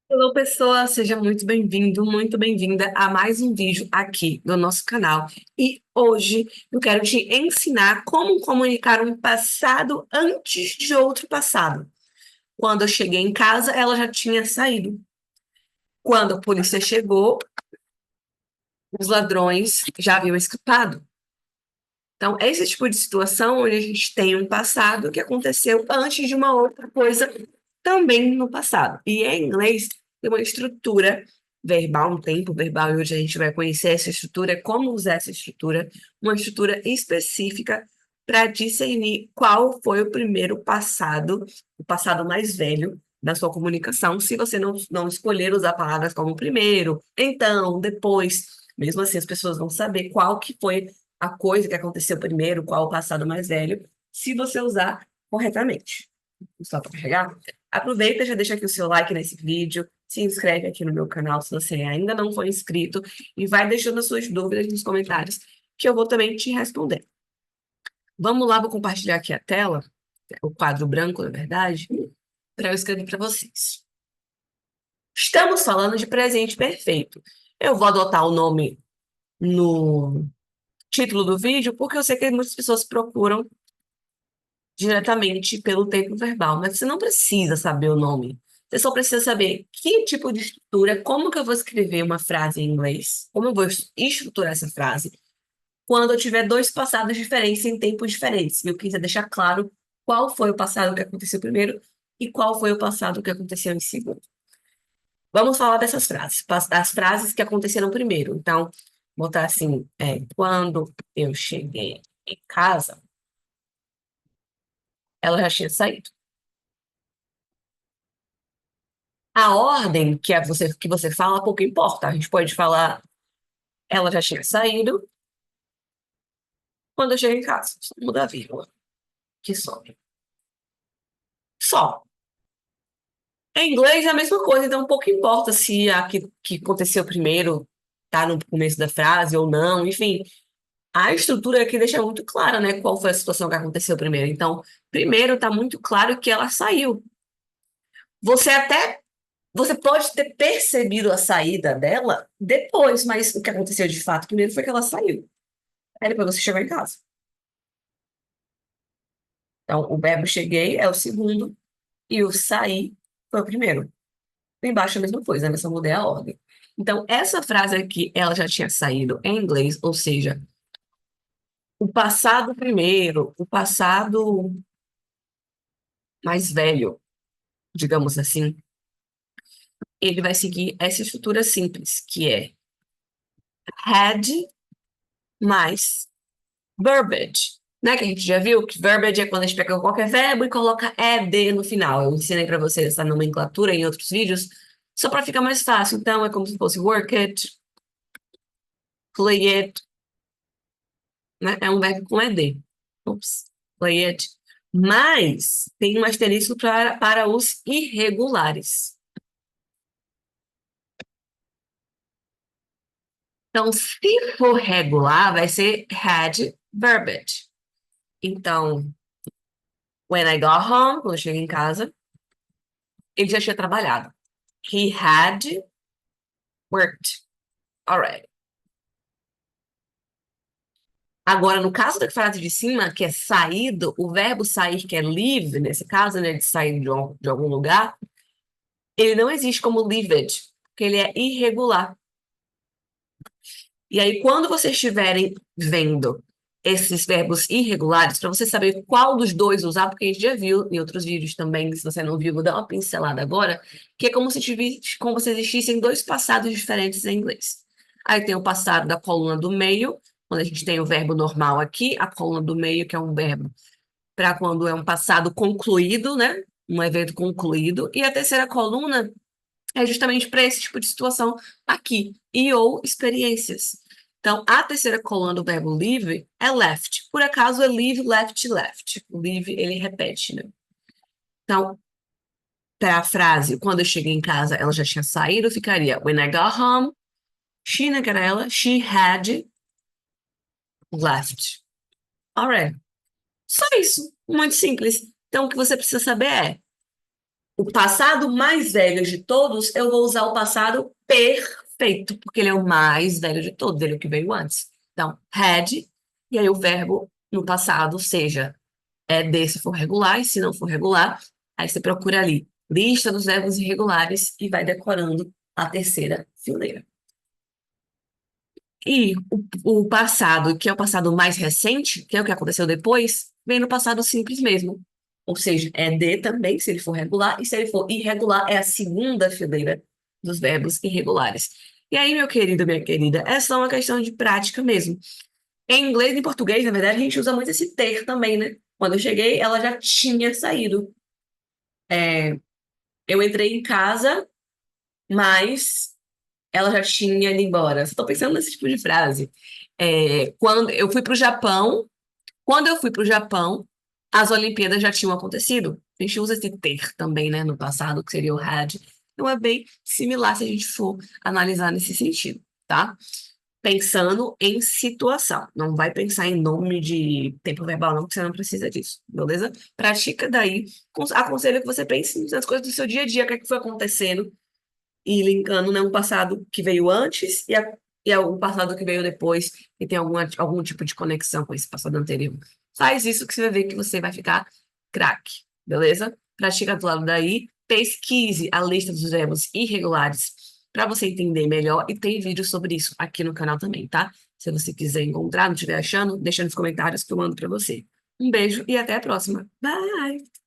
Olá, pessoa, seja muito bem-vindo, muito bem-vinda a mais um vídeo aqui no nosso canal. E hoje eu quero te ensinar como comunicar um passado antes de outro passado. Quando eu cheguei em casa, ela já tinha saído. Quando a polícia chegou, os ladrões já haviam escapado. Então, esse tipo de situação onde a gente tem um passado que aconteceu antes de uma outra coisa também no passado. E em inglês tem uma estrutura verbal, um tempo verbal, e hoje a gente vai conhecer essa estrutura, como usar essa estrutura, uma estrutura específica para discernir qual foi o primeiro passado, o passado mais velho da sua comunicação, se você não escolher usar palavras como primeiro, então, depois. Mesmo assim, as pessoas vão saber qual que foi a coisa que aconteceu primeiro, qual o passado mais velho, se você usar corretamente. Só para carregar. Aproveita, já deixa aqui o seu like nesse vídeo, se inscreve aqui no meu canal se você ainda não for inscrito e vai deixando as suas dúvidas nos comentários que eu vou também te responder. Vamos lá, vou compartilhar aqui a tela, o quadro branco, na verdade, para eu escrever para vocês. Estamos falando de presente perfeito. Eu vou adotar o nome no título do vídeo porque eu sei que muitas pessoas procuram diretamente pelo tempo verbal, mas você não precisa saber o nome. Você só precisa saber que tipo de estrutura, como que eu vou escrever uma frase em inglês, como eu vou estruturar essa frase, quando eu tiver dois passados diferentes em tempos diferentes. Eu quis deixar claro qual foi o passado que aconteceu primeiro e qual foi o passado que aconteceu em segundo. Vamos falar dessas frases, das frases que aconteceram primeiro. Então, botar assim, quando eu cheguei em casa, ela já tinha saído. A ordem que você fala pouco importa. A gente pode falar, ela já tinha saído quando eu cheguei em casa. Só muda a vírgula, que some. Só. Em inglês é a mesma coisa, então pouco importa se a que aconteceu primeiro tá no começo da frase ou não. Enfim, a estrutura aqui deixa muito clara, né, qual foi a situação que aconteceu primeiro. Então, primeiro tá muito claro que ela saiu. Você até Você pode ter percebido a saída dela depois, mas o que aconteceu de fato primeiro foi que ela saiu. Aí depois você chegou em casa. Então, o verbo cheguei é o segundo e o sair foi o primeiro. Embaixo é a mesma coisa, né? Só mudei a ordem. Então, essa frase aqui, ela já tinha saído em inglês, ou seja, o passado primeiro, o passado mais velho, digamos assim, ele vai seguir essa estrutura simples, que é had mais verbiage, né? Que a gente já viu que verbiage é quando a gente pega qualquer verbo e coloca ed no final. Eu ensinei para vocês essa nomenclatura em outros vídeos, só para ficar mais fácil. Então, é como se fosse work it, play it, né? É um verbo com ed. Ups, play it. Mas tem um asterisco para os irregulares. Então, se for regular, vai ser had verbiage. Então, when I got home, quando eu cheguei em casa, ele já tinha trabalhado. He had worked already. Agora, no caso da frase de cima, que é saído, o verbo sair, que é leave, nesse caso, né, de sair de algum lugar, ele não existe como leaved, porque ele é irregular. E aí, quando vocês estiverem vendo esses verbos irregulares, para você saber qual dos dois usar, porque a gente já viu em outros vídeos também, se você não viu, vou dar uma pincelada agora, que é como se existissem dois passados diferentes em inglês. Aí tem o passado da coluna do meio, quando a gente tem o verbo normal aqui, a coluna do meio, que é um verbo para quando é um passado concluído, né? Um evento concluído. E a terceira coluna é justamente para esse tipo de situação aqui, e ou experiências. Então, a terceira coluna do verbo live é left. Por acaso é live, left, left. O live, ele repete, né? Então, para a frase, quando eu cheguei em casa, ela já tinha saído, ficaria when I got home, she, né, que era ela, she had left. Alright. Só isso. Muito simples. Então, o que você precisa saber é o passado mais velho de todos, eu vou usar o passado perfeito, porque ele é o mais velho de todos, ele é o que veio antes. Então, had, e aí o verbo no passado, seja se for regular, e se não for regular, aí você procura ali, lista dos verbos irregulares e vai decorando a terceira fileira. E o passado, que é o passado mais recente, que é o que aconteceu depois, vem no passado simples mesmo. Ou seja, é de também, se ele for regular, e se ele for irregular, é a segunda fileira dos verbos irregulares. E aí, meu querido, minha querida, é só uma questão de prática mesmo. Em inglês e em português, na verdade, a gente usa muito esse ter também, né? Quando eu cheguei, ela já tinha saído. Eu entrei em casa, mas ela já tinha ido embora. Só tô pensando nesse tipo de frase. Quando eu fui para o Japão, quando eu fui para o Japão, as Olimpíadas já tinham acontecido. A gente usa esse ter também, né, no passado, que seria o had. Então é bem similar se a gente for analisar nesse sentido, tá? Pensando em situação. Não vai pensar em nome de tempo verbal, não, porque você não precisa disso, beleza? Pratica daí. Aconselho que você pense nas coisas do seu dia a dia, o que é que foi acontecendo e linkando, né, um passado que veio antes e o passado que veio depois e tem algum tipo de conexão com esse passado anterior. Faz isso que você vai ver que você vai ficar craque, beleza? Pratica do lado daí, pesquise a lista dos verbos irregulares para você entender melhor e tem vídeo sobre isso aqui no canal também, tá? Se você quiser encontrar, não estiver achando, deixa nos comentários que eu mando para você. Um beijo e até a próxima. Bye!